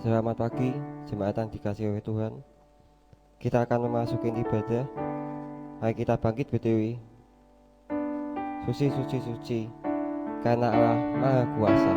Selamat pagi, jemaat yang dikasihi oleh Tuhan. Kita akan memasuki ibadah. Mari kita bangkit berdiri. Suci, suci, suci, karena Allah Maha Kuasa.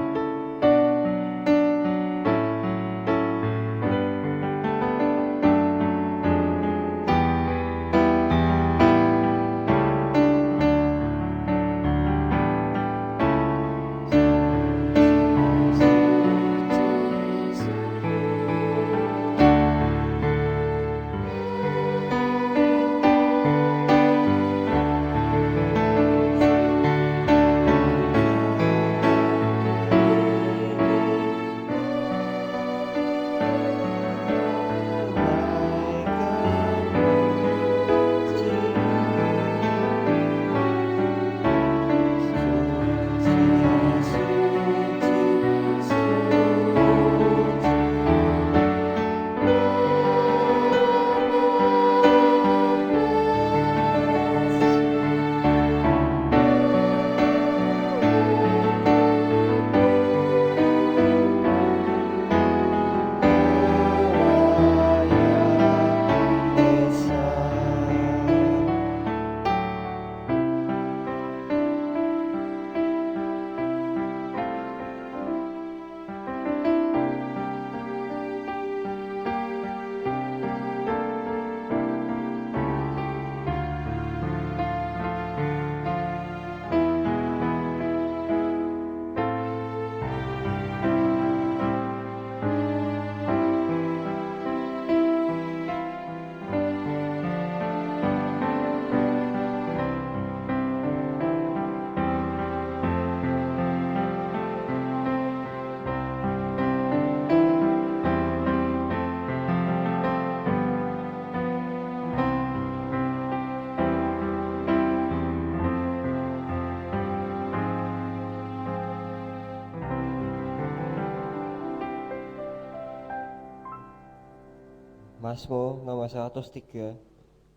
Mazmur nomor 103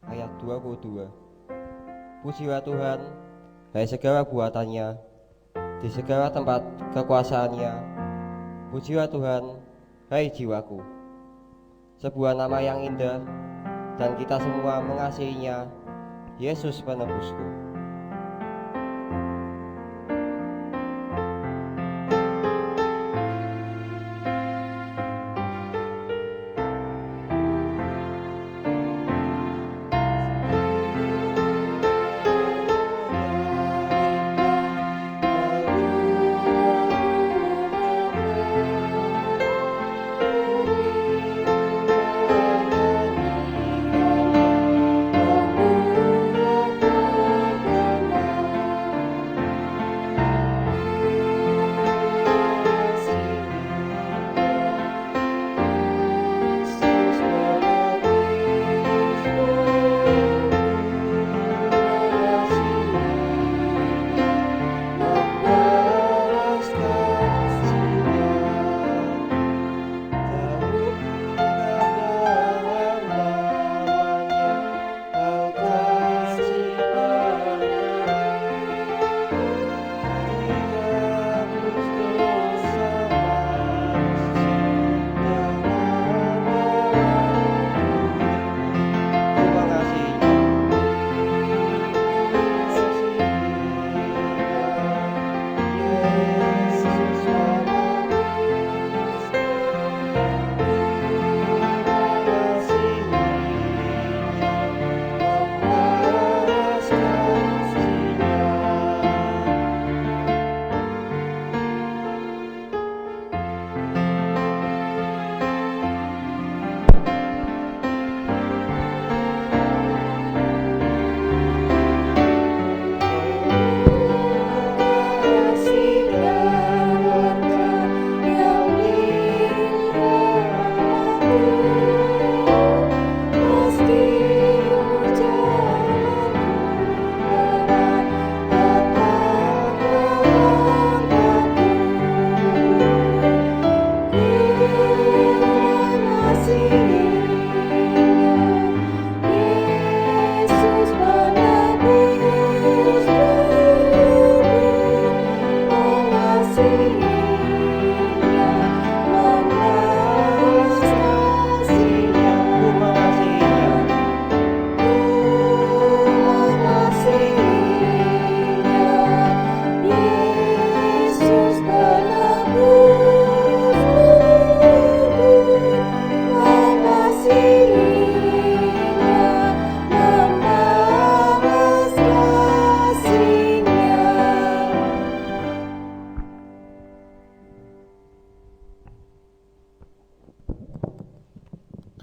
ayat 22. Pujilah Tuhan, hai segala buatannya, di segala tempat kekuasaannya. Pujilah Tuhan, hai jiwaku. Sebuah nama yang indah, dan kita semua mengasihinya, Yesus penebusku.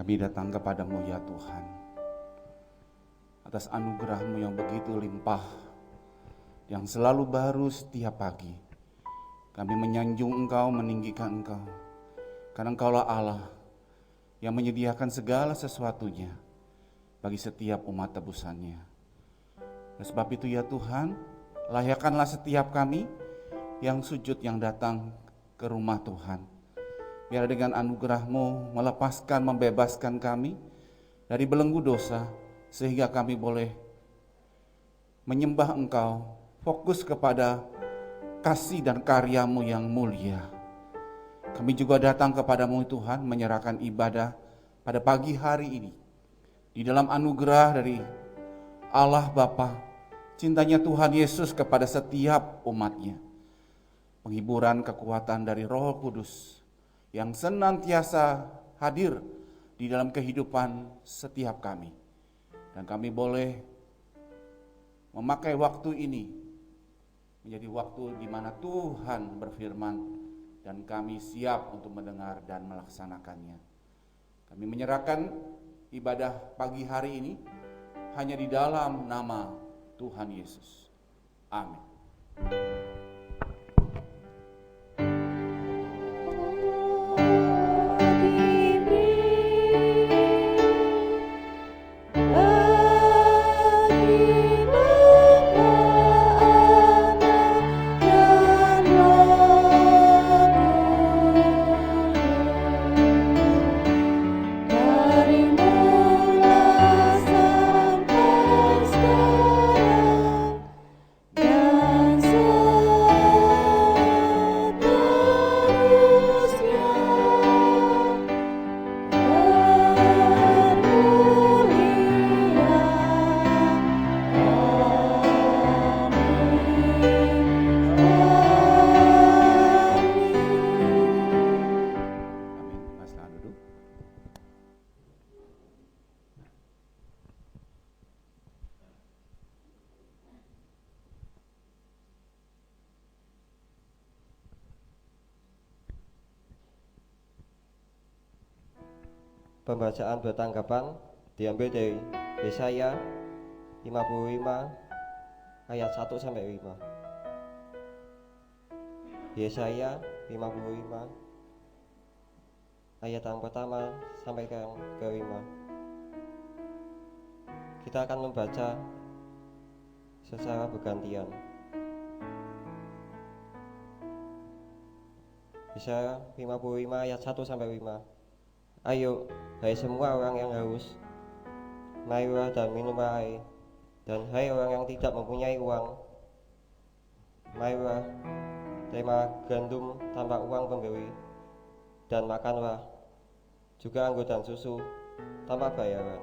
Kami datang kepadamu ya Tuhan, atas anugerah-Mu yang begitu limpah, yang selalu baru setiap pagi. Kami menyanjung Engkau, meninggikan Engkau, karena Engkaulah Allah yang menyediakan segala sesuatunya bagi setiap umat tebusannya. Oleh sebab itu ya Tuhan, layakkanlah setiap kami yang sujud, yang datang ke rumah Tuhan. Biar dengan anugerah-Mu melepaskan, membebaskan kami dari belenggu dosa, sehingga kami boleh menyembah Engkau, fokus kepada kasih dan karya-Mu yang mulia. Kami juga datang kepadamu Tuhan, menyerahkan ibadah pada pagi hari ini di dalam anugerah dari Allah Bapa, cintanya Tuhan Yesus kepada setiap umatnya, penghiburan kekuatan dari Roh Kudus yang senantiasa hadir di dalam kehidupan setiap kami. Dan kami boleh memakai waktu ini menjadi waktu di mana Tuhan berfirman dan kami siap untuk mendengar dan melaksanakannya. Kami menyerahkan ibadah pagi hari ini hanya di dalam nama Tuhan Yesus. Amin. Pembacaan bertanggapan diambil dari Yesaya 55 ayat 1 sampai 5. Yesaya 55 ayat yang pertama sampai yang ke-5. Kita akan membaca secara bergantian. Yesaya 55 ayat 1 sampai 5. Ayo, hai semua orang yang haus, marilah dan minumlah air. Dan hai orang yang tidak mempunyai uang, marilah, terima gandum tanpa uang pembeli, dan makanlah juga anggur dan susu tanpa bayaran.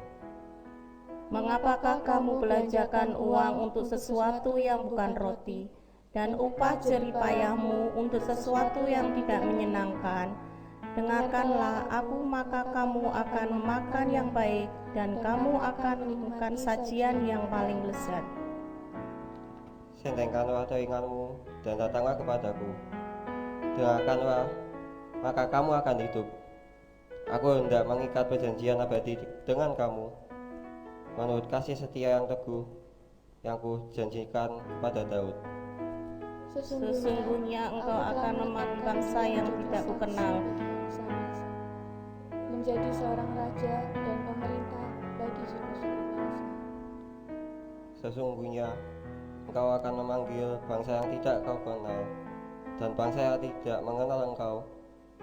Mengapakah kamu belanjakan uang untuk sesuatu yang bukan roti, dan upah jerih payahmu untuk sesuatu yang tidak menyenangkan? Dengarkanlah aku, maka kamu akan makan yang baik, dan kamu akan makan sajian yang paling lezat. Sentengkanlah telingamu dan datanglah kepadaku. Dengarkanlah, maka kamu akan hidup. Aku hendak mengikat perjanjian abadi dengan kamu, menurut kasih setia yang teguh yang kujanjikan pada Daud. Sesungguhnya engkau akan memakan bangsa yang tidak kukenal, menjadi seorang raja dan pemerintah bagi suku-suku bangsa. Sesungguhnya engkau akan memanggil bangsa yang tidak kau kenal, dan bangsa yang tidak mengenal engkau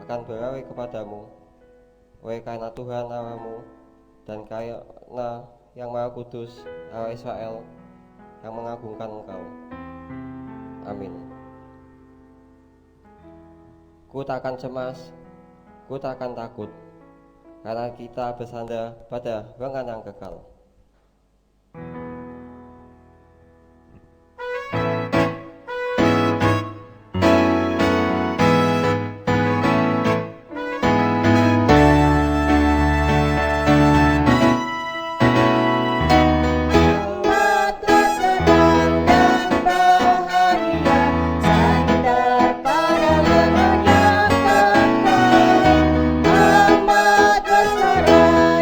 akan berlari kepadamu. Oleh karena Tuhan Allahmu dan karena yang Maha Kudus Allah Israel yang mengagungkan engkau. Amin. Ku takkan cemas, ku takkan takut, karena kita bersandar pada lengan yang kekal. Amat berserah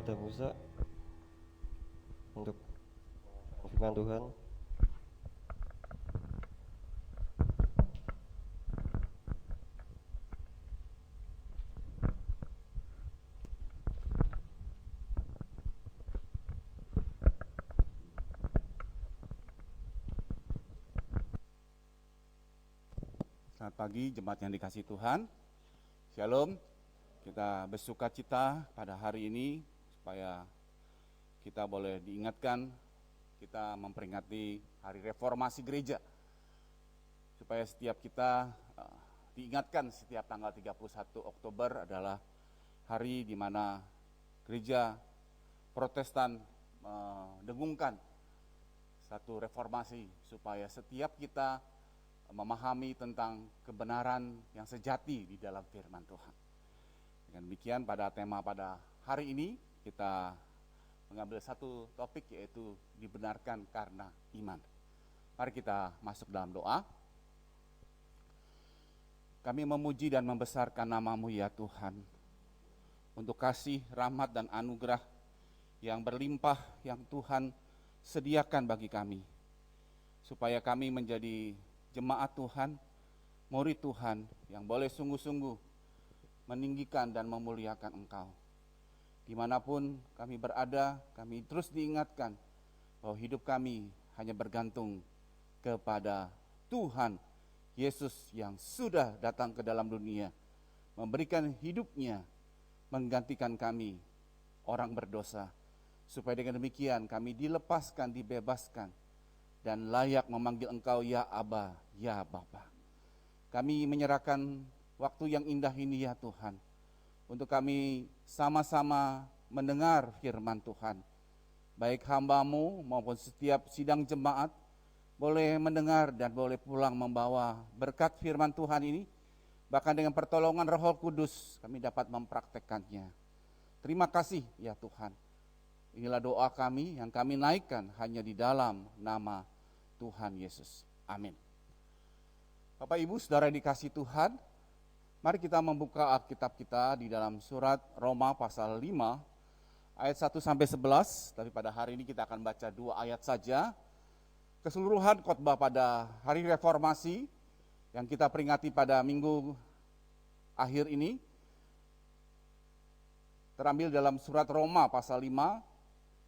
kepada Musa untuk firman Tuhan. Selamat pagi jemaat yang dikasihi Tuhan. Shalom. Kita bersuka cita pada hari ini supaya kita boleh diingatkan, kita memperingati hari reformasi gereja. Supaya setiap kita diingatkan setiap tanggal 31 Oktober adalah hari di mana gereja Protestan mendengungkan satu reformasi supaya setiap kita memahami tentang kebenaran yang sejati di dalam firman Tuhan. Dengan demikian pada tema pada hari ini kita mengambil satu topik, yaitu dibenarkan karena iman. Mari kita masuk dalam doa. Kami memuji dan membesarkan nama-Mu ya Tuhan, untuk kasih, rahmat dan anugerah yang berlimpah yang Tuhan sediakan bagi kami, supaya kami menjadi jemaat Tuhan, murid Tuhan yang boleh sungguh-sungguh meninggikan dan memuliakan Engkau. Dimanapun kami berada, kami terus diingatkan bahwa hidup kami hanya bergantung kepada Tuhan Yesus yang sudah datang ke dalam dunia, memberikan hidupnya, menggantikan kami orang berdosa, supaya dengan demikian kami dilepaskan, dibebaskan, dan layak memanggil Engkau ya Aba, ya Bapa. Kami menyerahkan waktu yang indah ini ya Tuhan, untuk kami sama-sama mendengar firman Tuhan. Baik hamba-Mu maupun setiap sidang jemaat boleh mendengar dan boleh pulang membawa berkat firman Tuhan ini. Bahkan dengan pertolongan Roh Kudus kami dapat mempraktekkannya. Terima kasih ya Tuhan. Inilah doa kami yang kami naikkan hanya di dalam nama Tuhan Yesus. Amin. Bapak Ibu Saudara yang dikasihi Tuhan, mari kita membuka Alkitab kita di dalam surat Roma pasal 5 ayat 1 sampai 11. Tapi pada hari ini kita akan baca 2 ayat saja. Keseluruhan khotbah pada hari reformasi yang kita peringati pada minggu akhir ini terambil dalam surat Roma pasal 5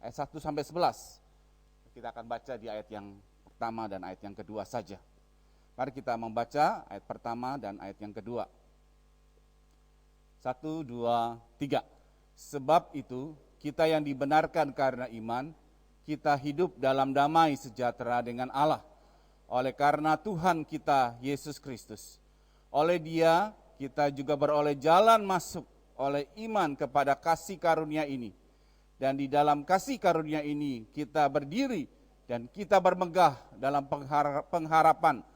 ayat 1 sampai 11. Kita akan baca di ayat yang pertama dan ayat yang kedua saja. Mari kita membaca ayat pertama dan ayat yang kedua. 1, 2, 3. Sebab itu kita yang dibenarkan karena iman, kita hidup dalam damai sejahtera dengan Allah, oleh karena Tuhan kita Yesus Kristus. Oleh Dia kita juga beroleh jalan masuk oleh iman kepada kasih karunia ini. Dan di dalam kasih karunia ini kita berdiri dan kita bermegah dalam pengharapan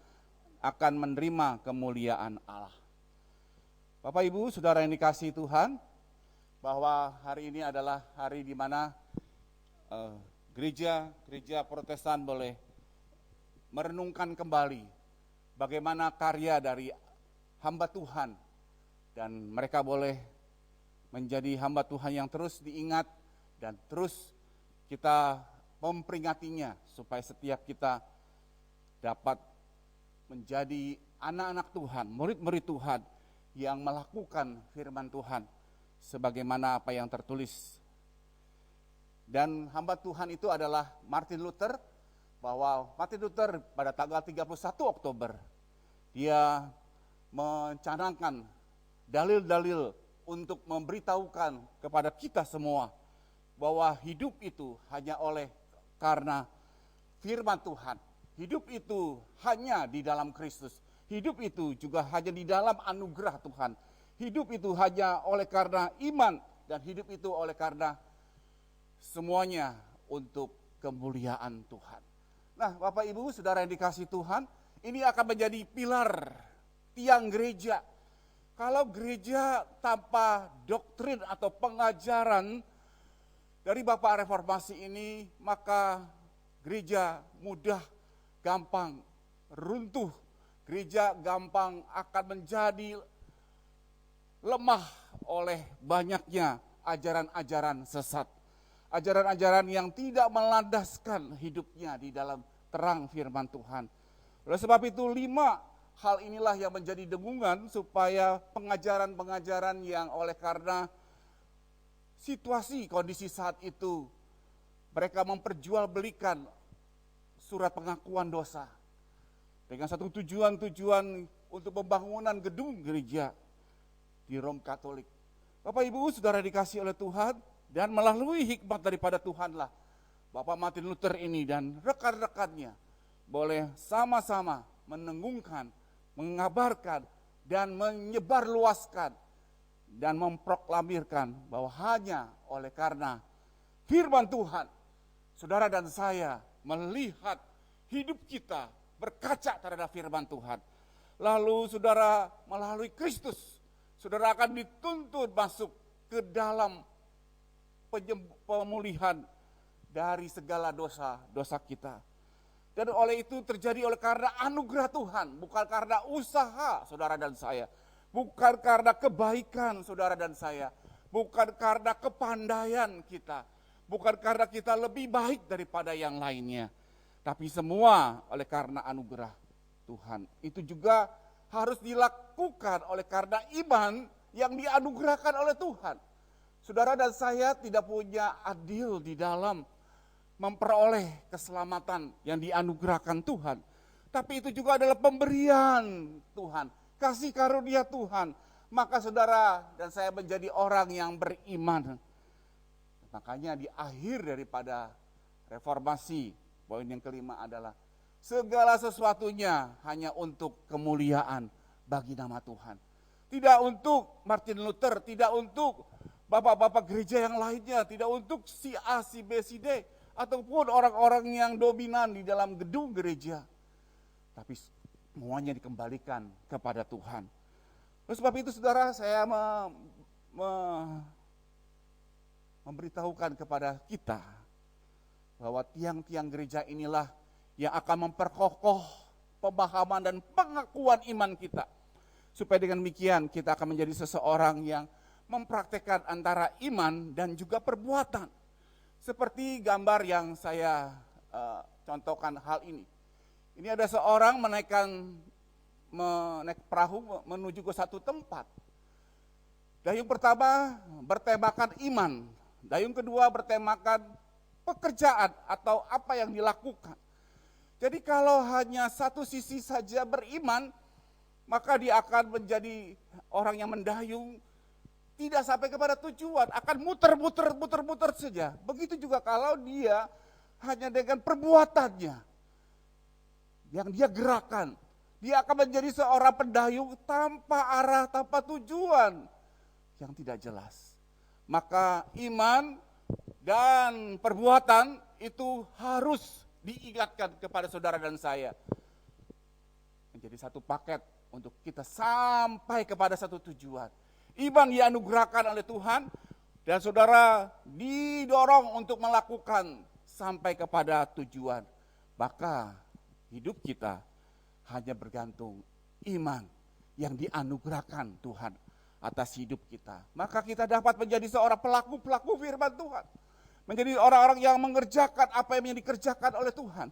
akan menerima kemuliaan Allah. Bapak Ibu Saudara yang dikasihi Tuhan, bahwa hari ini adalah hari di mana gereja Protestan boleh merenungkan kembali bagaimana karya dari hamba Tuhan, dan mereka boleh menjadi hamba Tuhan yang terus diingat dan terus kita memperingatinya, supaya setiap kita dapat menjadi anak-anak Tuhan, murid-murid Tuhan yang melakukan firman Tuhan sebagaimana apa yang tertulis. Dan hamba Tuhan itu adalah Martin Luther, bahwa Martin Luther pada tanggal 31 Oktober dia mencanangkan dalil-dalil untuk memberitahukan kepada kita semua bahwa hidup itu hanya oleh karena firman Tuhan. Hidup itu hanya di dalam Kristus. Hidup itu juga hanya di dalam anugerah Tuhan. Hidup itu hanya oleh karena iman, dan hidup itu oleh karena semuanya untuk kemuliaan Tuhan. Nah, Bapak Ibu Saudara yang dikasihi Tuhan, ini akan menjadi pilar tiang gereja. Kalau gereja tanpa doktrin atau pengajaran dari Bapak Reformasi ini, maka gereja mudah gampang runtuh. Gereja gampang akan menjadi lemah oleh banyaknya ajaran-ajaran sesat. Ajaran-ajaran yang tidak melandaskan hidupnya di dalam terang firman Tuhan. Oleh sebab itu 5 hal inilah yang menjadi dengungan supaya pengajaran-pengajaran yang oleh karena situasi kondisi saat itu mereka memperjualbelikan surat pengakuan dosa dengan satu tujuan untuk pembangunan gedung gereja di Rom Katolik. Bapak Ibu Saudara dikasih oleh Tuhan, dan melalui hikmat daripada Tuhanlah Bapak Martin Luther ini dan rekan-rekannya boleh sama-sama menengungkan, mengabarkan, dan menyebarluaskan dan memproklamirkan bahwa hanya oleh karena firman Tuhan, saudara dan saya melihat hidup kita berkaca terhadap firman Tuhan. Lalu saudara melalui Kristus, saudara akan dituntut masuk ke dalam pemulihan dari segala dosa-dosa kita. Dan oleh itu terjadi oleh karena anugerah Tuhan, bukan karena usaha saudara dan saya, bukan karena kebaikan saudara dan saya, bukan karena kepandaian kita, bukan karena kita lebih baik daripada yang lainnya, tapi semua oleh karena anugerah Tuhan. Itu juga harus dilakukan oleh karena iman yang dianugerahkan oleh Tuhan. Saudara dan saya tidak punya adil di dalam memperoleh keselamatan yang dianugerahkan Tuhan. Tapi itu juga adalah pemberian Tuhan, kasih karunia Tuhan. Maka saudara dan saya menjadi orang yang beriman. Makanya di akhir daripada reformasi, poin yang kelima adalah segala sesuatunya hanya untuk kemuliaan bagi nama Tuhan. Tidak untuk Martin Luther, tidak untuk bapak-bapak gereja yang lainnya, tidak untuk si A, si B, si D, ataupun orang-orang yang dominan di dalam gedung gereja. Tapi semuanya dikembalikan kepada Tuhan. Oleh sebab itu saudara, saya memberitahukan kepada kita bahwa tiang-tiang gereja inilah yang akan memperkokoh pemahaman dan pengakuan iman kita. Supaya dengan demikian kita akan menjadi seseorang yang mempraktekkan antara iman dan juga perbuatan. Seperti gambar yang saya contohkan hal ini. Ini ada seorang menaik perahu menuju ke satu tempat. Dayung pertama bertemakan iman. Dayung kedua bertemakan pekerjaan atau apa yang dilakukan. Jadi kalau hanya satu sisi saja beriman, maka dia akan menjadi orang yang mendayung, tidak sampai kepada tujuan, akan muter-muter saja. Begitu juga kalau dia hanya dengan perbuatannya yang dia gerakan, dia akan menjadi seorang pendayung tanpa arah, tanpa tujuan yang tidak jelas. Maka iman dan perbuatan itu harus diingatkan kepada saudara dan saya. Menjadi satu paket untuk kita sampai kepada satu tujuan. Iman dianugerahkan oleh Tuhan dan saudara didorong untuk melakukan sampai kepada tujuan. Maka hidup kita hanya bergantung iman yang dianugerahkan Tuhan atas hidup kita. Maka kita dapat menjadi seorang pelaku-pelaku firman Tuhan. Menjadi orang-orang yang mengerjakan apa yang dikerjakan oleh Tuhan.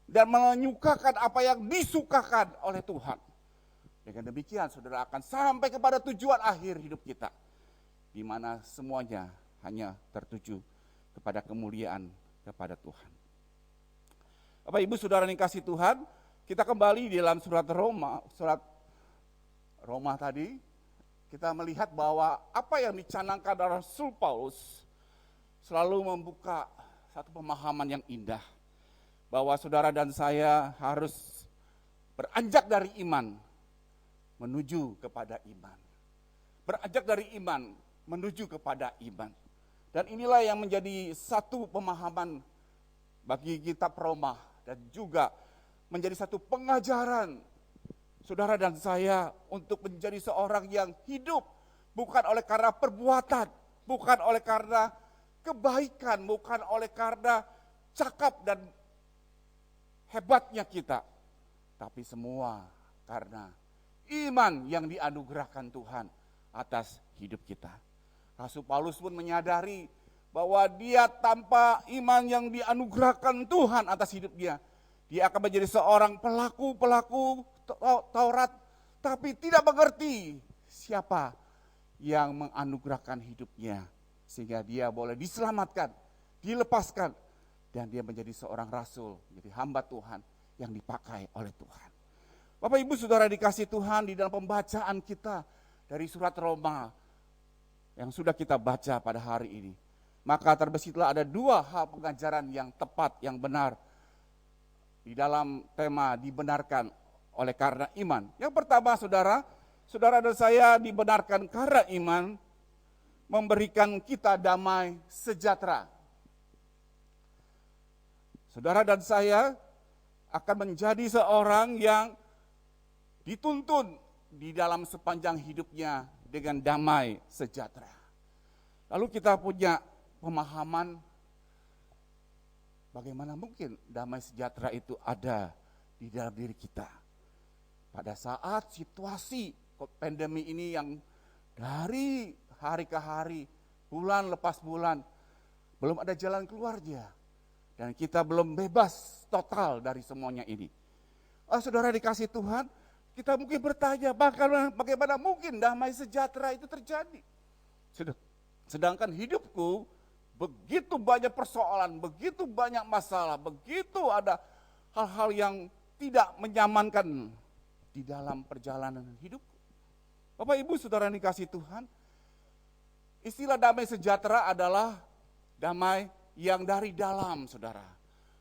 Dan menyukakan apa yang disukakan oleh Tuhan. Dengan demikian saudara akan sampai kepada tujuan akhir hidup kita. Di mana semuanya hanya tertuju kepada kemuliaan kepada Tuhan. Bapak Ibu Saudara yang kasih Tuhan, kita kembali di dalam surat Roma tadi, kita melihat bahwa apa yang dicanangkan oleh Rasul Paulus selalu membuka satu pemahaman yang indah. Bahwa saudara dan saya harus beranjak dari iman menuju kepada iman. Beranjak dari iman menuju kepada iman. Dan inilah yang menjadi satu pemahaman bagi kitab Roma dan juga menjadi satu pengajaran saudara dan saya untuk menjadi seorang yang hidup bukan oleh karena perbuatan, bukan oleh karena kebaikan, bukan oleh karena cakap dan hebatnya kita, tapi semua karena iman yang dianugerahkan Tuhan atas hidup kita. Rasul Paulus pun menyadari bahwa dia tanpa iman yang dianugerahkan Tuhan atas hidup dia akan menjadi seorang pelaku Taurat, tapi tidak mengerti siapa yang menganugerahkan hidupnya, sehingga dia boleh diselamatkan, dilepaskan, dan dia menjadi seorang rasul, menjadi hamba Tuhan yang dipakai oleh Tuhan. Bapak Ibu Saudara dikasih Tuhan, di dalam pembacaan kita dari surat Roma yang sudah kita baca pada hari ini, maka terbesitlah ada dua hal pengajaran yang tepat, yang benar di dalam tema dibenarkan oleh karena iman. Yang pertama, saudara dan saya dibenarkan karena iman memberikan kita damai sejahtera. Saudara dan saya akan menjadi seorang yang dituntun di dalam sepanjang hidupnya dengan damai sejahtera. Lalu kita punya pemahaman bagaimana mungkin damai sejahtera itu ada di dalam diri kita. Pada saat situasi pandemi ini yang dari hari ke hari, bulan lepas bulan, belum ada jalan keluarnya. Dan kita belum bebas total dari semuanya ini. Saudara dikasih Tuhan, kita mungkin bertanya, bagaimana mungkin damai sejahtera itu terjadi? Sedangkan hidupku begitu banyak persoalan, begitu banyak masalah, begitu ada hal-hal yang tidak menyamankan di dalam perjalanan hidupku. Bapak Ibu Saudara yang dikasih Tuhan, istilah damai sejahtera adalah damai yang dari dalam, saudara,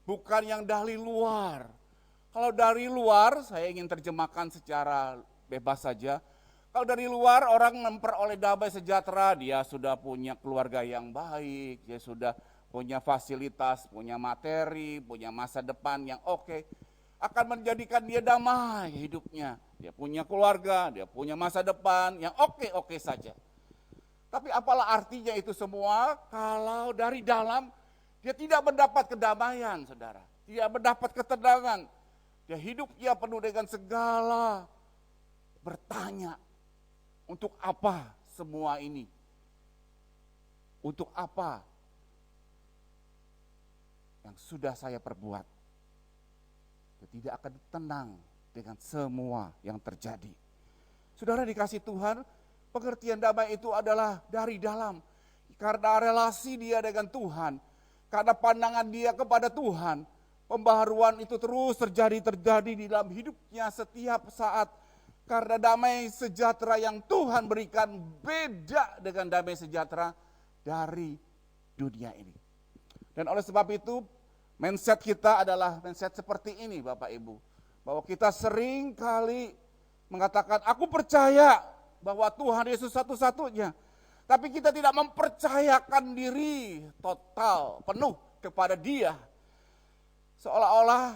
bukan yang dari luar. Kalau dari luar, saya ingin terjemahkan secara bebas saja. Kalau dari luar orang memperoleh damai sejahtera, dia sudah punya keluarga yang baik, dia sudah punya fasilitas, punya materi, punya masa depan yang oke, akan menjadikan dia damai hidupnya. Dia punya keluarga, dia punya masa depan yang oke saja. Tapi apalah artinya itu semua kalau dari dalam dia tidak mendapat kedamaian, saudara. Tidak mendapat ketenangan. Dia hidupnya penuh dengan segala bertanya. Untuk apa semua ini? Untuk apa yang sudah saya perbuat? Dia tidak akan tenang dengan semua yang terjadi. Saudara dikasih Tuhan, pengertian damai itu adalah dari dalam. Karena relasi dia dengan Tuhan, karena pandangan dia kepada Tuhan, pembaharuan itu terus terjadi di dalam hidupnya setiap saat. Karena damai sejahtera yang Tuhan berikan beda dengan damai sejahtera dari dunia ini. Dan oleh sebab itu mindset kita adalah mindset seperti ini Bapak Ibu. Bahwa kita sering kali mengatakan aku percaya bahwa Tuhan Yesus satu-satunya. Tapi kita tidak mempercayakan diri total, penuh kepada Dia. Seolah-olah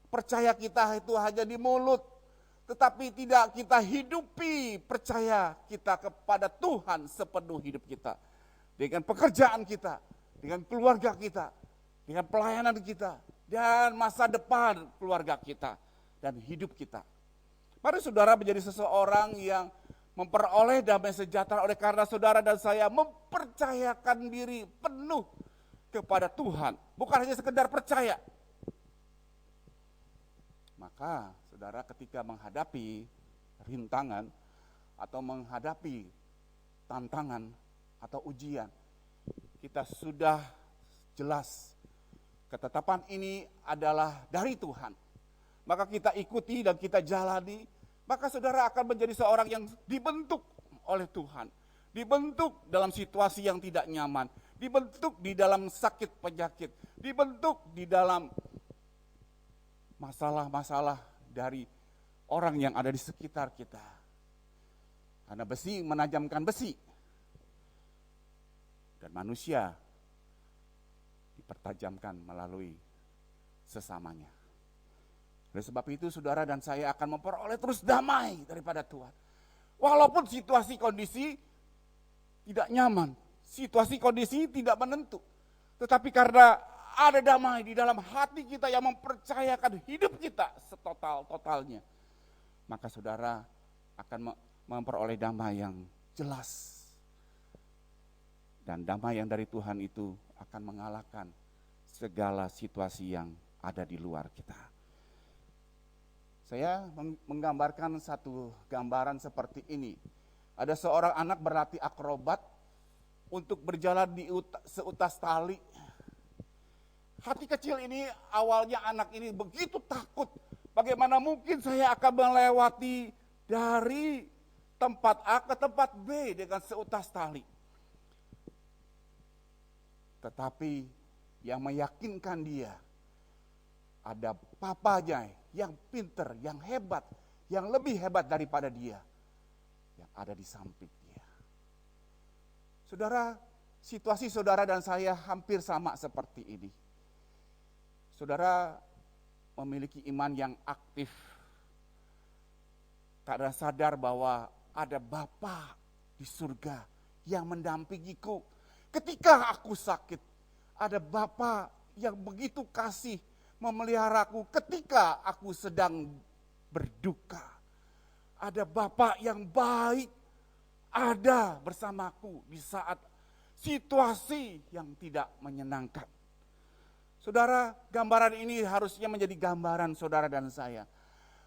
percaya kita itu hanya di mulut. Tetapi tidak kita hidupi percaya kita kepada Tuhan sepenuh hidup kita. Dengan pekerjaan kita, dengan keluarga kita, dengan pelayanan kita, dan masa depan keluarga kita, dan hidup kita. Mari saudara menjadi seseorang yang memperoleh damai sejahtera oleh karena saudara dan saya mempercayakan diri penuh kepada Tuhan. Bukan hanya sekedar percaya. Maka saudara ketika menghadapi rintangan atau menghadapi tantangan atau ujian, kita sudah jelas ketetapan ini adalah dari Tuhan. Maka kita ikuti dan kita jalani, maka saudara akan menjadi seorang yang dibentuk oleh Tuhan. Dibentuk dalam situasi yang tidak nyaman, dibentuk di dalam sakit penyakit, dibentuk di dalam masalah-masalah dari orang yang ada di sekitar kita. Karena besi menajamkan besi. Dan manusia dipertajamkan melalui sesamanya. Oleh sebab itu saudara dan saya akan memperoleh terus damai daripada Tuhan. Walaupun situasi kondisi tidak nyaman, situasi kondisi tidak menentu. Tetapi karena ada damai di dalam hati kita yang mempercayakan hidup kita setotal-totalnya, maka saudara akan memperoleh damai yang jelas. Dan damai yang dari Tuhan itu akan mengalahkan segala situasi yang ada di luar kita. Saya menggambarkan satu gambaran seperti ini. Ada seorang anak berlatih akrobat untuk berjalan di seutas tali. Hati kecil ini awalnya anak ini begitu takut. Bagaimana mungkin saya akan melewati dari tempat A ke tempat B dengan seutas tali. Tetapi yang meyakinkan dia, ada papanya yang pinter, yang hebat, yang lebih hebat daripada dia, yang ada di samping dia. Saudara, situasi saudara dan saya hampir sama seperti ini. Saudara memiliki iman yang aktif, karena sadar bahwa ada Bapa di surga yang mendampingiku. Ketika aku sakit, ada Bapa yang begitu kasih memeliharaku ketika aku sedang berduka. Ada Bapa yang baik ada bersamaku di saat situasi yang tidak menyenangkan. Saudara, gambaran ini harusnya menjadi gambaran saudara dan saya.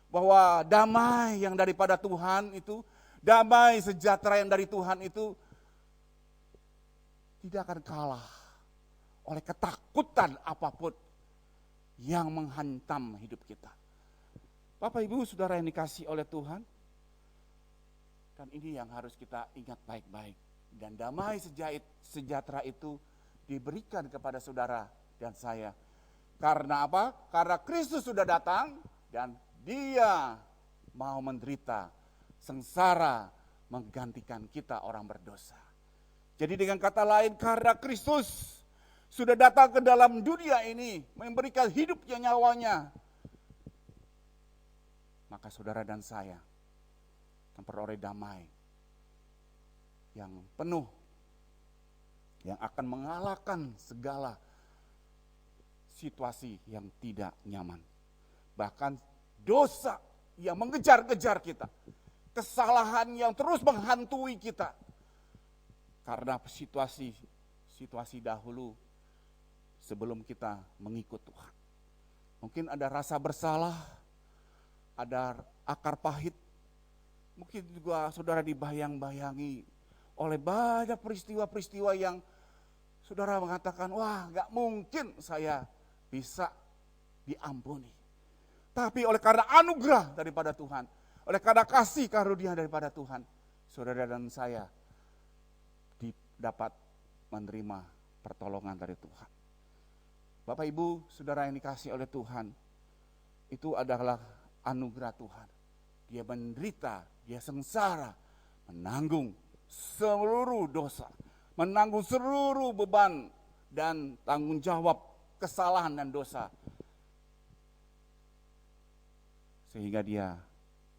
Bahwa damai yang daripada Tuhan itu, damai sejahtera yang dari Tuhan itu tidak akan kalah oleh ketakutan apapun yang menghantam hidup kita. Bapak Ibu Saudara yang dikasihi oleh Tuhan, dan ini yang harus kita ingat baik-baik. Dan damai sejahtera itu diberikan kepada saudara dan saya. Karena apa? Karena Kristus sudah datang dan Dia mau menderita, sengsara, menggantikan kita orang berdosa. Jadi dengan kata lain, karena Kristus sudah datang ke dalam dunia ini, memberikan hidupnya, nyawanya, maka saudara dan saya memperoleh damai yang penuh, yang akan mengalahkan segala situasi yang tidak nyaman. Bahkan dosa yang mengejar-kejar kita, kesalahan yang terus menghantui kita, karena situasi dahulu sebelum kita mengikut Tuhan. Mungkin ada rasa bersalah, ada akar pahit, mungkin juga saudara dibayang-bayangi oleh banyak peristiwa-peristiwa yang saudara mengatakan, wah gak mungkin saya bisa diampuni. Tapi oleh karena anugerah daripada Tuhan, oleh karena kasih karunia daripada Tuhan, saudara dan saya dapat menerima pertolongan dari Tuhan. Bapak Ibu, saudara yang dikasihi oleh Tuhan, itu adalah anugerah Tuhan. Dia menderita, dia sengsara, menanggung seluruh dosa, menanggung seluruh beban dan tanggung jawab kesalahan dan dosa. Sehingga dia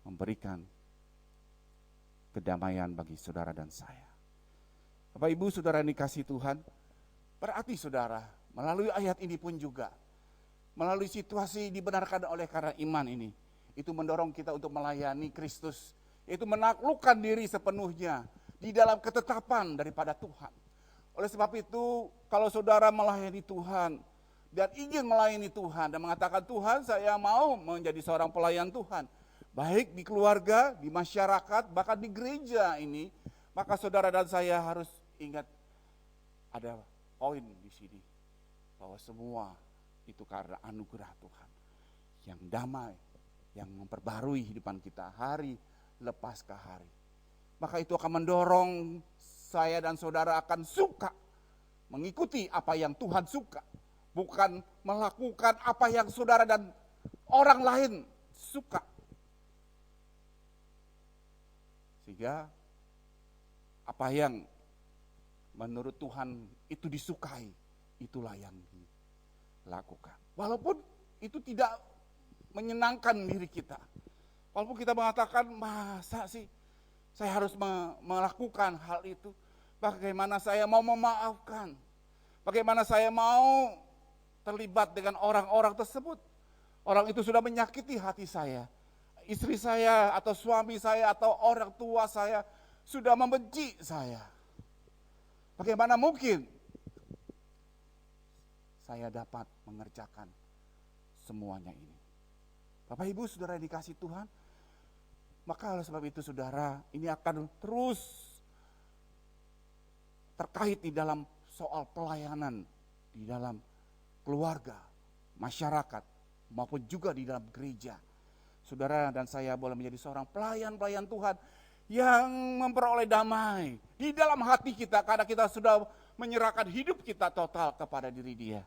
memberikan kedamaian bagi saudara dan saya. Bapak Ibu saudara yang dikasihi Tuhan, berarti saudara melalui ayat ini pun juga, melalui situasi dibenarkan oleh karena iman ini, itu mendorong kita untuk melayani Kristus, yaitu menaklukkan diri sepenuhnya di dalam ketetapan daripada Tuhan. Oleh sebab itu, kalau saudara melayani Tuhan dan ingin melayani Tuhan dan mengatakan, Tuhan saya mau menjadi seorang pelayan Tuhan, baik di keluarga, di masyarakat, bahkan di gereja ini, maka saudara dan saya harus ingat ada poin di sini, bahwa semua itu karena anugerah Tuhan yang damai, yang memperbarui kehidupan kita hari lepas ke hari. Maka itu akan mendorong saya dan saudara akan suka mengikuti apa yang Tuhan suka, bukan melakukan apa yang saudara dan orang lain suka. Sehingga apa yang menurut Tuhan itu disukai, itulah yang dilakukan. Walaupun itu tidak menyenangkan diri kita. Walaupun kita mengatakan, masa sih saya harus melakukan hal itu. Bagaimana saya mau memaafkan? Bagaimana saya mau terlibat dengan orang-orang tersebut? Orang itu sudah menyakiti hati saya. Istri saya atau suami saya atau orang tua saya sudah membenci saya. Bagaimana mungkin saya dapat mengerjakan semuanya ini? Bapak Ibu Saudara yang dikasihi Tuhan, maka oleh sebab itu saudara, ini akan terus terkait di dalam soal pelayanan, di dalam keluarga, masyarakat, maupun juga di dalam gereja. Saudara dan saya boleh menjadi seorang pelayan-pelayan Tuhan yang memperoleh damai di dalam hati kita karena kita sudah menyerahkan hidup kita total kepada diri Dia.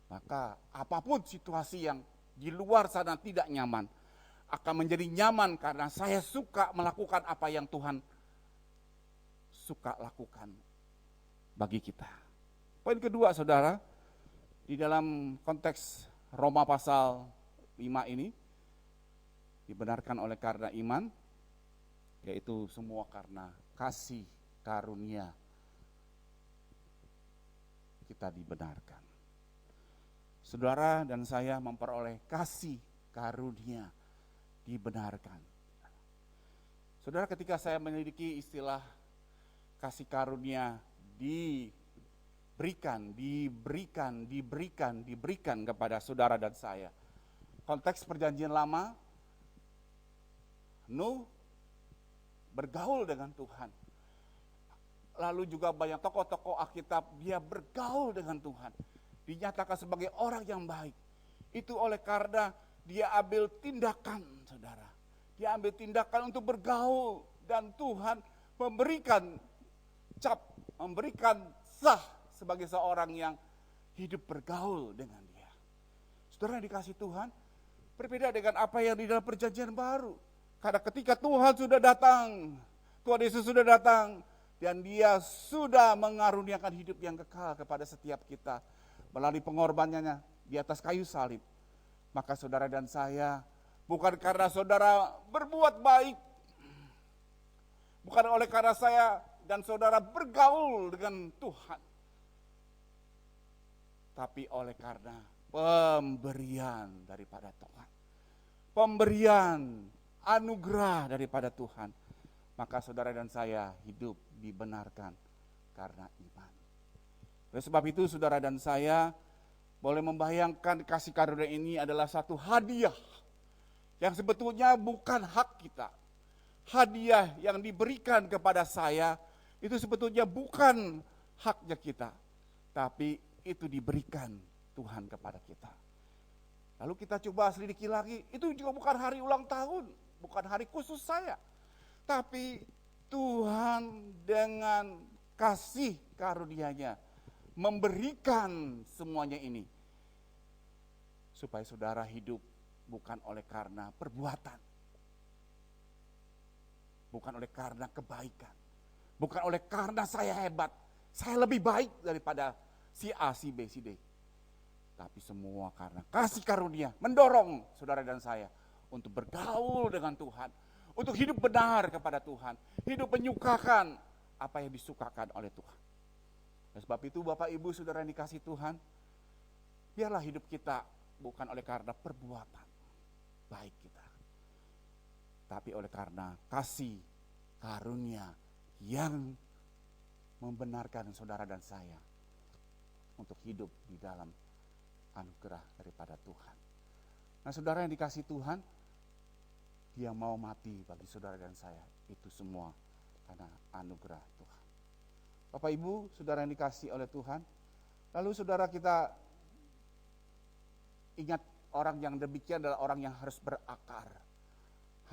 Maka apapun situasi yang di luar sana tidak nyaman, akan menjadi nyaman karena saya suka melakukan apa yang Tuhan suka lakukan bagi kita. Poin kedua saudara, di dalam konteks Roma pasal 5 ini, dibenarkan oleh karena iman, yaitu semua karena kasih karunia kita dibenarkan. Saudara dan saya memperoleh kasih karunia dibenarkan. Saudara, ketika saya menyelidiki istilah kasih karunia diberikan kepada saudara dan saya. Konteks perjanjian lama, Nuh bergaul dengan Tuhan. Lalu juga banyak tokoh-tokoh Alkitab, dia bergaul dengan Tuhan. Dinyatakan sebagai orang yang baik. Itu oleh karena dia ambil tindakan, saudara. Dia ambil tindakan untuk bergaul. Dan Tuhan memberikan sah sebagai seorang yang hidup bergaul dengan dia. Saudara yang dikasihi Tuhan, berbeda dengan apa yang di dalam perjanjian baru. Karena ketika Tuhan sudah datang, Tuhan Yesus sudah datang, dan dia sudah mengaruniakan hidup yang kekal kepada setiap kita melalui pengorbanannya di atas kayu salib. Maka saudara dan saya, bukan karena saudara berbuat baik, bukan oleh karena saya dan saudara bergaul dengan Tuhan, tapi oleh karena pemberian daripada Tuhan, pemberian anugerah daripada Tuhan, maka saudara dan saya hidup dibenarkan karena iman. Oleh sebab itu saudara dan saya boleh membayangkan kasih karunia ini adalah satu hadiah yang sebetulnya bukan hak kita. Hadiah yang diberikan kepada saya itu sebetulnya bukan haknya kita, tapi itu diberikan Tuhan kepada kita. Lalu kita coba selidiki lagi, itu juga bukan hari ulang tahun, bukan hari khusus saya, tapi Tuhan dengan kasih karunia-Nya memberikan semuanya ini supaya saudara hidup bukan oleh karena perbuatan, bukan oleh karena kebaikan, bukan oleh karena saya hebat, saya lebih baik daripada si A, si B, si D, tapi semua karena kasih karunia mendorong saudara dan saya untuk bergaul dengan Tuhan, untuk hidup benar kepada Tuhan, hidup menyukakan apa yang disukakan oleh Tuhan. Oleh sebab itu Bapak Ibu Saudara yang dikasihi Tuhan, biarlah hidup kita bukan oleh karena perbuatan baik kita, tapi oleh karena kasih karunia yang membenarkan saudara dan saya untuk hidup di dalam anugerah daripada Tuhan. Nah saudara yang dikasihi Tuhan, Dia mau mati bagi saudara dan saya, itu semua karena anugerah Tuhan. Bapak Ibu, saudara yang dikasihi oleh Tuhan, lalu saudara kita ingat orang yang demikian adalah orang yang harus berakar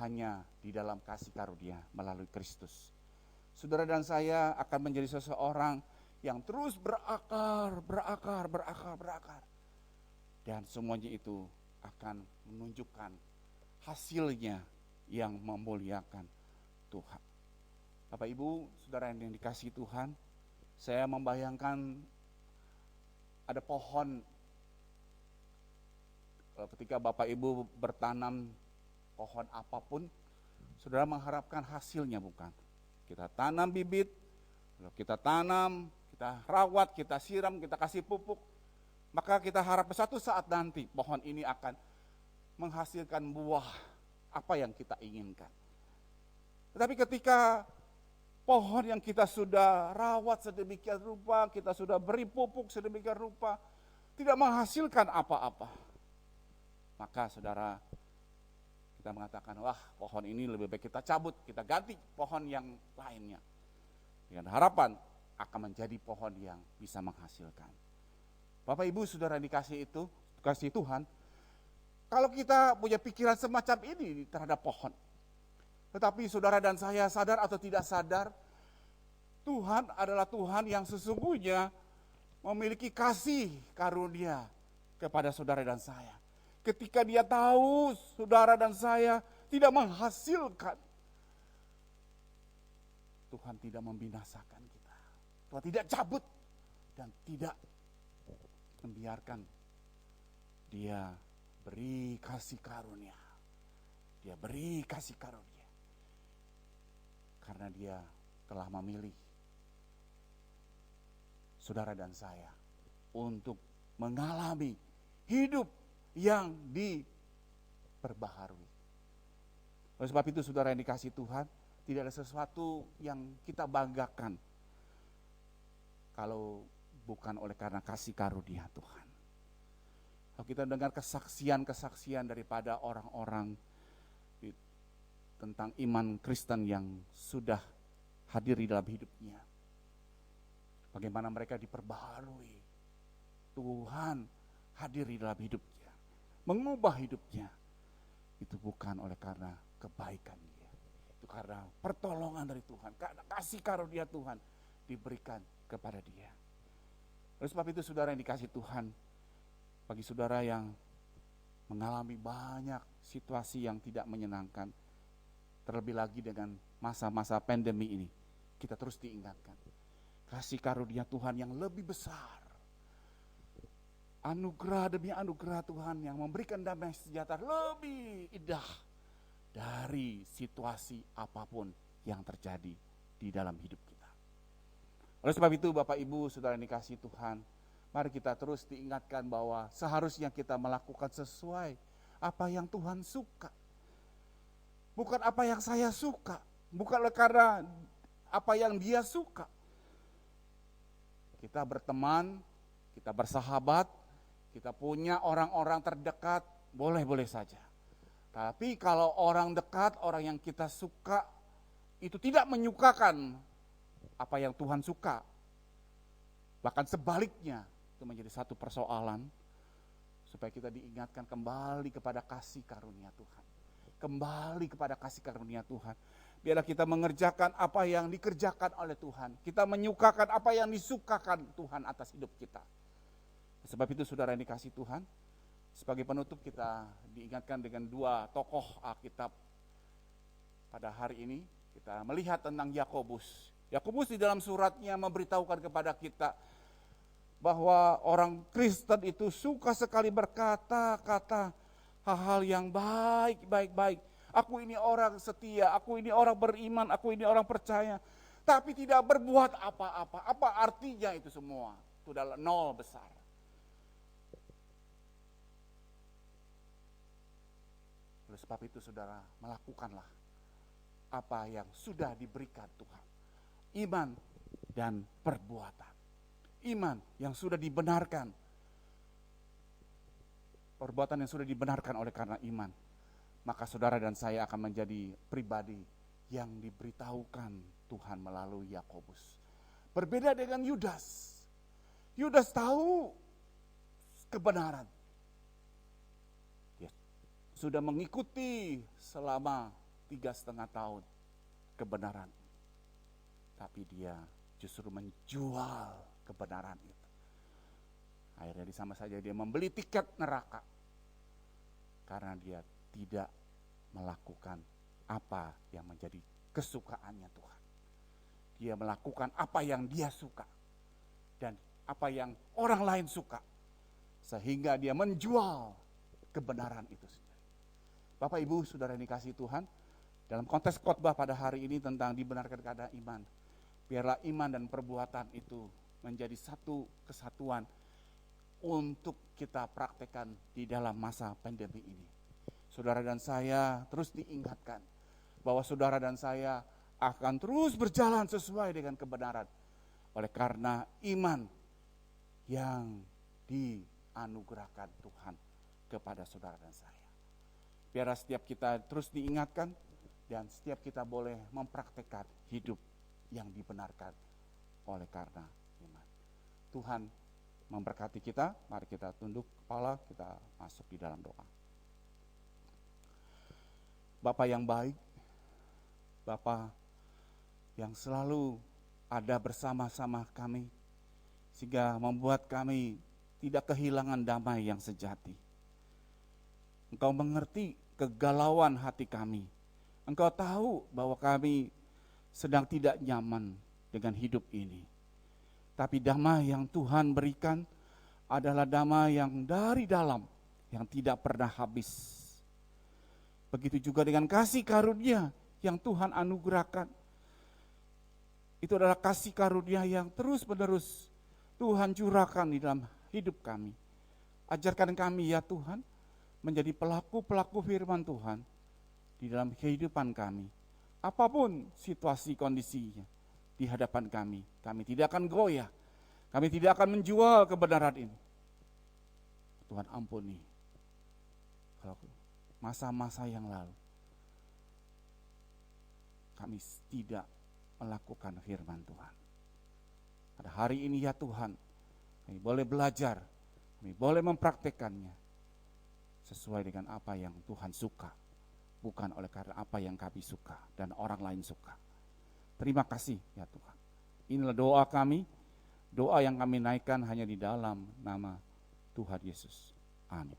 hanya di dalam kasih karunia melalui Kristus. Saudara dan saya akan menjadi seseorang yang terus berakar. Dan semuanya itu akan menunjukkan hasilnya yang memuliakan Tuhan. Bapak Ibu, saudara yang dikasihi Tuhan, saya membayangkan ada pohon. Ketika Bapak Ibu bertanam pohon apapun, saudara mengharapkan hasilnya bukan? Kita tanam bibit, lalu kita tanam, kita rawat, kita siram, kita kasih pupuk, maka kita harap suatu saat nanti pohon ini akan menghasilkan buah apa yang kita inginkan. Tetapi ketika pohon yang kita sudah rawat sedemikian rupa, kita sudah beri pupuk sedemikian rupa, tidak menghasilkan apa-apa. Maka saudara, kita mengatakan, wah pohon ini lebih baik kita cabut, kita ganti pohon yang lainnya. Dengan harapan akan menjadi pohon yang bisa menghasilkan. Bapak Ibu Saudara dikasih itu, kasih Tuhan, kalau kita punya pikiran semacam ini terhadap pohon, tetapi saudara dan saya sadar atau tidak sadar, Tuhan adalah Tuhan yang sesungguhnya memiliki kasih karunia kepada saudara dan saya. Ketika Dia tahu saudara dan saya tidak menghasilkan, Tuhan tidak membinasakan kita. Tuhan tidak cabut dan tidak membiarkan. Dia beri kasih karunia. Dia beri kasih karunia. Karena Dia telah memilih saudara dan saya untuk mengalami hidup yang diperbaharui. Oleh sebab itu saudara yang dikasihi Tuhan, tidak ada sesuatu yang kita banggakan kalau bukan oleh karena kasih karunia Tuhan. Kalau kita dengar kesaksian-kesaksian daripada orang-orang tentang iman Kristen yang sudah hadir di dalam hidupnya, bagaimana mereka diperbaharui, Tuhan hadir di dalam hidupnya, mengubah hidupnya, itu bukan oleh karena kebaikan dia, itu karena pertolongan dari Tuhan, karena kasih karunia Tuhan diberikan kepada dia. Oleh sebab itu saudara yang dikasihi Tuhan, bagi saudara yang mengalami banyak situasi yang tidak menyenangkan, terlebih lagi dengan masa-masa pandemi ini, kita terus diingatkan kasih karunia Tuhan yang lebih besar, anugerah demi anugerah Tuhan yang memberikan damai sejahtera lebih indah dari situasi apapun yang terjadi di dalam hidup kita. Oleh sebab itu Bapak Ibu Saudara yang dikasihi Tuhan, mari kita terus diingatkan bahwa seharusnya kita melakukan sesuai apa yang Tuhan suka. Bukan apa yang saya suka, bukan karena apa yang Dia suka. Kita berteman, kita bersahabat, kita punya orang-orang terdekat, boleh-boleh saja. Tapi kalau orang dekat, orang yang kita suka, itu tidak menyukakan apa yang Tuhan suka. Bahkan sebaliknya, itu menjadi satu persoalan, supaya kita diingatkan kembali kepada kasih karunia Tuhan. Kembali kepada kasih karunia Tuhan. Biarlah kita mengerjakan apa yang dikerjakan oleh Tuhan. Kita menyukakan apa yang disukakan Tuhan atas hidup kita. Sebab itu saudara yang dikasihi Tuhan, sebagai penutup kita diingatkan dengan dua tokoh Alkitab pada hari ini. Kita melihat tentang Yakobus. Yakobus di dalam suratnya memberitahukan kepada kita bahwa orang Kristen itu suka sekali berkata-kata hal-hal yang baik. Aku ini orang setia, aku ini orang beriman, aku ini orang percaya. Tapi tidak berbuat apa-apa. Apa artinya itu semua? Itu adalah nol besar. Oleh sebab itu saudara, melakukanlah apa yang sudah diberikan Tuhan. Iman dan perbuatan. Iman yang sudah dibenarkan. Perbuatan yang sudah dibenarkan oleh karena iman. Maka saudara dan saya akan menjadi pribadi yang diberitahukan Tuhan melalui Yakobus. Berbeda dengan Yudas. Yudas tahu kebenaran. Dia sudah mengikuti selama 3,5 tahun kebenaran. Tapi dia justru menjual kebenaran itu. Akhirnya sama saja dia membeli tiket neraka. Karena dia tidak melakukan apa yang menjadi kesukaannya Tuhan. Dia melakukan apa yang dia suka. Dan apa yang orang lain suka. Sehingga dia menjual kebenaran itu sendiri. Bapak Ibu Saudara yang dikasihi Tuhan, dalam konteks khotbah pada hari ini tentang dibenarkan keadaan iman. Biarlah iman dan perbuatan itu menjadi satu kesatuan untuk kita praktekkan di dalam masa pandemi ini. Saudara dan saya terus diingatkan bahwa saudara dan saya akan terus berjalan sesuai dengan kebenaran. Oleh karena iman yang dianugerahkan Tuhan kepada saudara dan saya. Biar setiap kita terus diingatkan dan setiap kita boleh mempraktekkan hidup yang dibenarkan oleh karena iman. Tuhan memberkati kita. Mari kita tunduk kepala, kita masuk di dalam doa. Bapa yang baik, Bapa yang selalu ada bersama-sama kami, sehingga membuat kami tidak kehilangan damai yang sejati. Engkau mengerti kegalauan hati kami. Engkau tahu bahwa kami sedang tidak nyaman dengan hidup ini. Tapi damai yang Tuhan berikan adalah damai yang dari dalam, yang tidak pernah habis. Begitu juga dengan kasih karunia yang Tuhan anugerahkan. Itu adalah kasih karunia yang terus-menerus Tuhan curahkan di dalam hidup kami. Ajarkan kami ya Tuhan, menjadi pelaku-pelaku firman Tuhan di dalam kehidupan kami. Apapun situasi kondisinya di hadapan kami tidak akan goyah. Kami tidak akan menjual kebenaran ini. Tuhan ampuni kalau masa-masa yang lalu kami tidak melakukan firman Tuhan. Pada hari ini ya Tuhan, kami boleh belajar, kami boleh mempraktekannya sesuai dengan apa yang Tuhan suka, bukan oleh karena apa yang kami suka dan orang lain suka. Terima kasih ya Tuhan. Inilah doa kami, doa yang kami naikkan hanya di dalam nama Tuhan Yesus. Amin.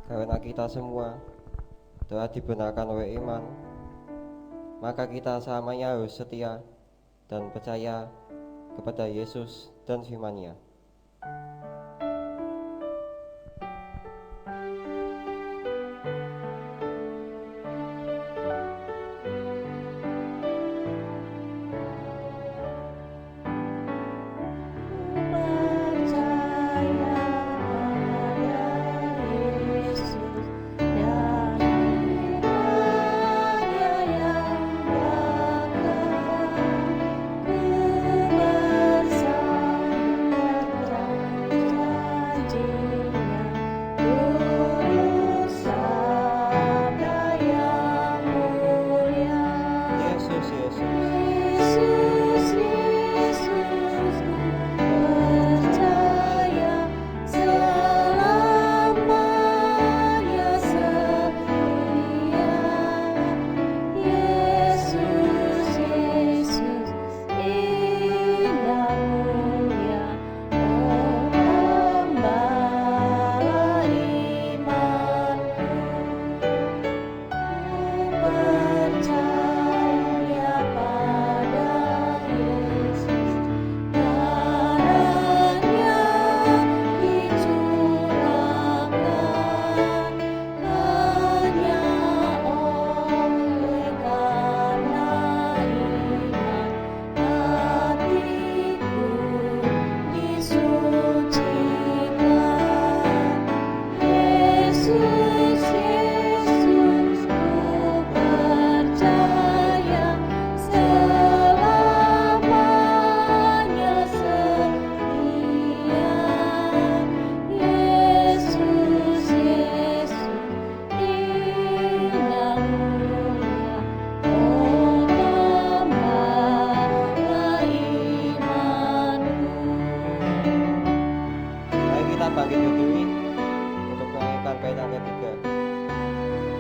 Karena kita semua telah dibenarkan oleh iman, maka kita selamanya harus setia dan percaya kepada Yesus dan firman-Nya.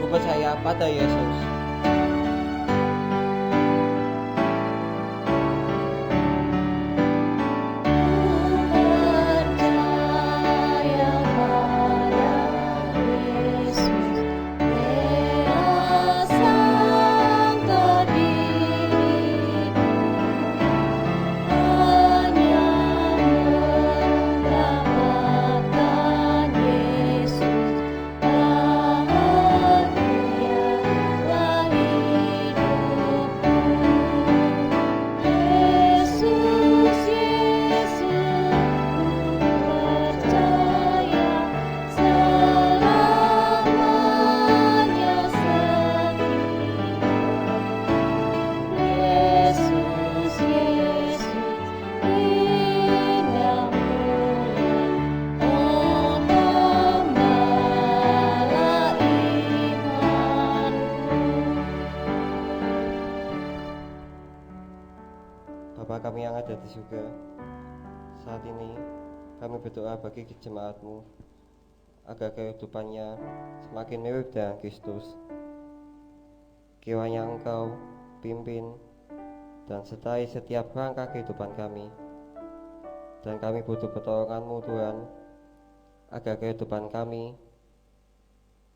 Ku percaya pada Yesus, Bapa kami yang ada di surga, saat ini kami berdoa bagi jemaat-Mu agar kehidupannya semakin mirip dengan Kristus. Kiranya Engkau pimpin dan sertai setiap langkah kehidupan kami. Dan kami butuh pertolongan-Mu Tuhan, agar kehidupan kami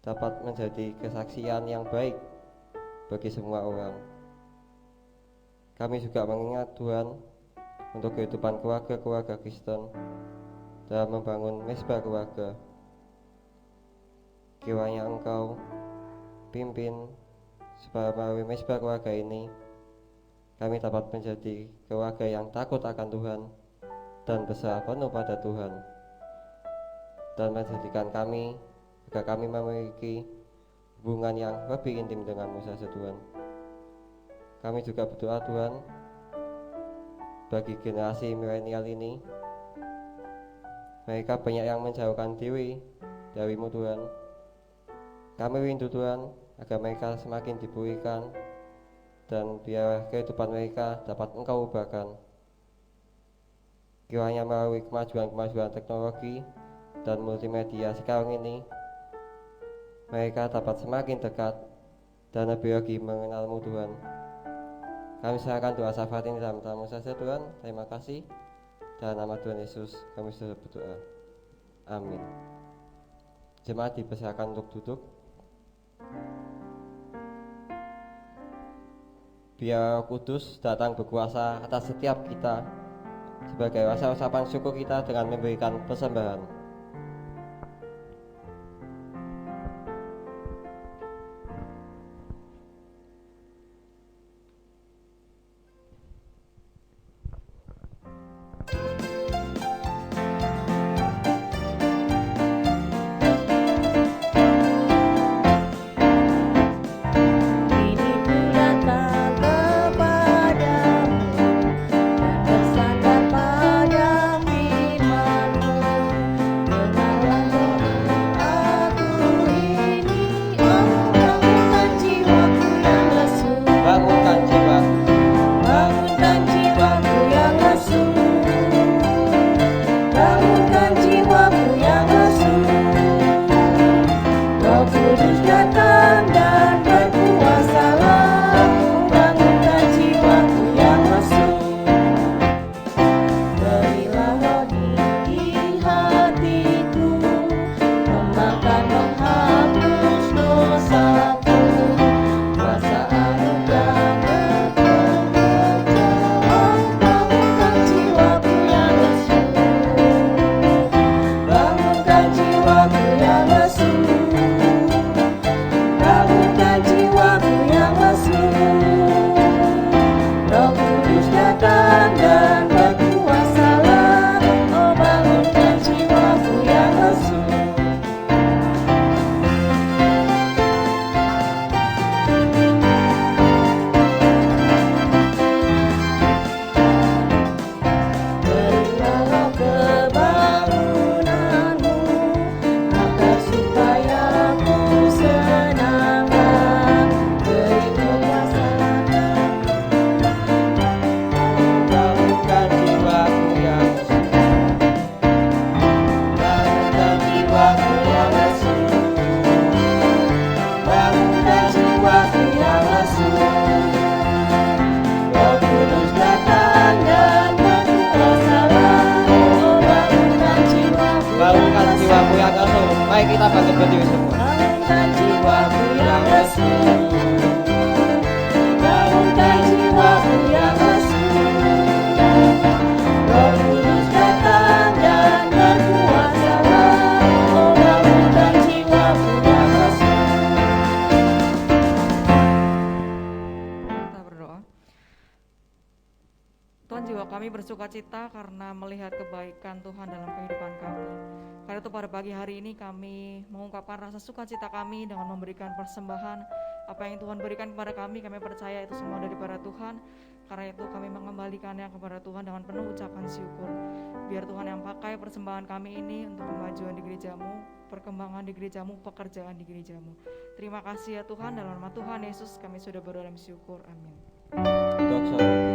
dapat menjadi kesaksian yang baik bagi semua orang. Kami juga mengingat Tuhan untuk kehidupan keluarga-keluarga Kristen dalam membangun mesbah keluarga. Kiranya Engkau pimpin supaya melalui mesbah keluarga ini kami dapat menjadi keluarga yang takut akan Tuhan dan berserah penuh pada Tuhan, dan menjadikan kami agar kami memiliki hubungan yang lebih intim dengan-Mu saja Tuhan. Kami juga berdoa Tuhan bagi generasi milenial ini, mereka banyak yang menjauhkan diri dari-Mu Tuhan. Kami rindu Tuhan agar mereka semakin dipulihkan dan biar kehidupan mereka dapat Engkau ubahkan. Kiranya melalui kemajuan-kemajuan teknologi dan multimedia sekarang ini, mereka dapat semakin dekat dan lebih lagi mengenal-Mu Tuhan. Kami serahkan doa syafaat ini dalam nama saja Tuhan. Terima kasih. Dalam nama Tuhan Yesus kami sudah berdoa. Amin. Jemaat dipersilakan untuk duduk. Biar Roh Kudus datang berkuasa atas setiap kita sebagai rasa ucapan syukur kita dengan memberikan persembahan. Ini ku datang kepadamu dan bersandar pada firman-Mu. Dengarlah doa aku ini, oh bangunkan jiwaku yang lesu. Bangunkan jiwaku. Bangunkan jiwaku yang lesu. Bangunkan jiwaku yang lesu. Roh Kudus datang dan berkuasalah. Bangunkan jiwaku yang lesu. Berilah roh di hatiku, memakan menghapus dosaku. Kuasa anugerah bekerja. Oh bangunkan jiwaku yang lesu. Bangunkan jiwaku yang lesu. Bangunkan jiwaku yang lesu. Roh Kudus datang dan berkuasalah. Oh bangunkan jiwaku yang lesu. Berilah roh kebangunanmu, agar supaya ku senangkan. Beri kekuasaan. Bangunkan jiwaku yang lesu. Bangunkan jiwaku yang lesu. Bangunkan jiwaku yang lesu. Roh Kudus datang dan berkuasalah. Oh bangunkan jiwaku Bangunkan jiwaku yang lesu. Mari kita bangkit berdiri semua. Bangunkan jiwaku yang lesu. Bangunkan jiwaku yang lesu. Roh Kudus datang dan berkuasalah. Oh bangunkan jiwaku yang lesu. Kita berdoa. Tuhan, jiwa kami bersukacita karena melihat kebaikan Tuhan dalam kehidupan kami. Karena itu pada pagi hari ini kami mengungkapkan rasa sukacita kami dengan memberikan persembahan. Apa yang Tuhan berikan kepada kami percaya itu semua daripada Tuhan. Karena itu kami mengembalikannya kepada Tuhan dengan penuh ucapan syukur. Biar Tuhan yang pakai persembahan kami ini untuk kemajuan di gereja-Mu, perkembangan di gereja-Mu, pekerjaan di gereja-Mu. Terima kasih ya Tuhan, dalam nama Tuhan Yesus kami sudah berdoa dan syukur. Amin. Doa saudara.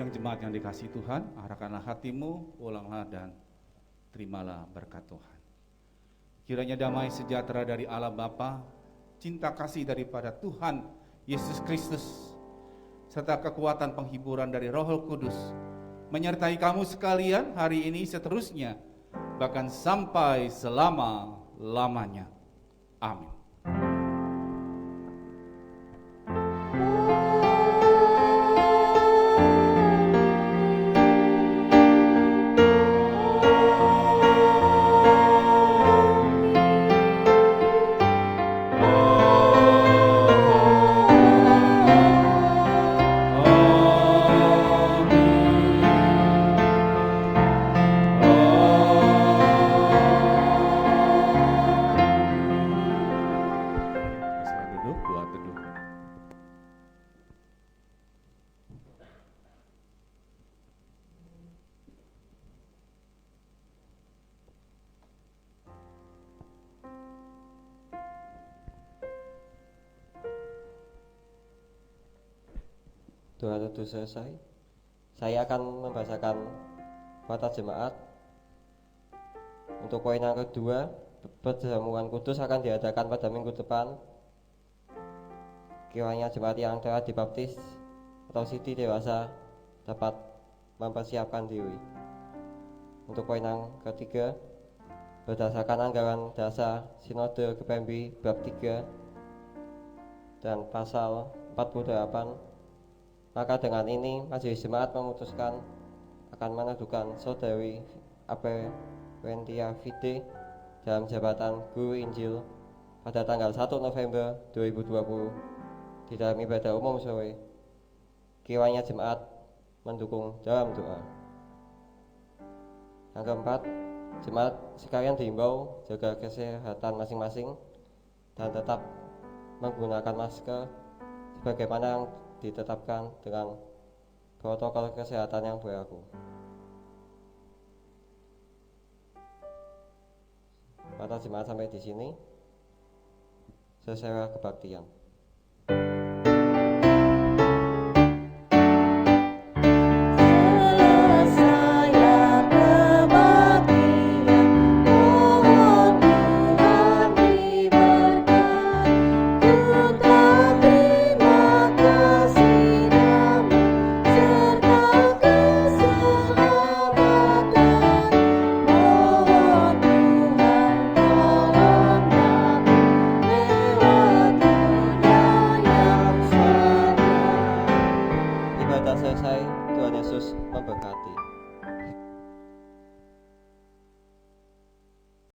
Sidang jemaat yang dikasihi Tuhan, arahkanlah hatimu, pulanglah dan terimalah berkat Tuhan. Kiranya damai sejahtera dari Allah Bapa, cinta kasih daripada Tuhan Yesus Kristus, serta kekuatan penghiburan dari Roh Kudus menyertai kamu sekalian hari ini seterusnya, bahkan sampai selama-lamanya. Amin. Bisa duduk, doa teduh. Doa teduh selesai. Saya akan membacakan kata jemaat. Untuk poin yang kedua, perjamuan kudus akan diadakan pada minggu depan. Kiranya jemaat yang telah dibaptis atau siti dewasa dapat mempersiapkan diri. Untuk poin yang ketiga, berdasarkan anggaran dasar Sinode Kepembi bab 3 dan pasal 48, maka dengan ini Majelis Jemaat memutuskan akan meneduhkan Saudari Apewentia Fide dalam jabatan Guru Injil pada tanggal 1 November 2020 di dalam ibadah umum sore. Kiranya jemaat mendukung dalam doa. Yang keempat, jemaat sekalian diimbau jaga kesehatan masing-masing dan tetap menggunakan masker sebagaimana yang ditetapkan dengan protokol kesehatan yang berlaku. Kata jemaat sampai di sini. Selesai kebaktian.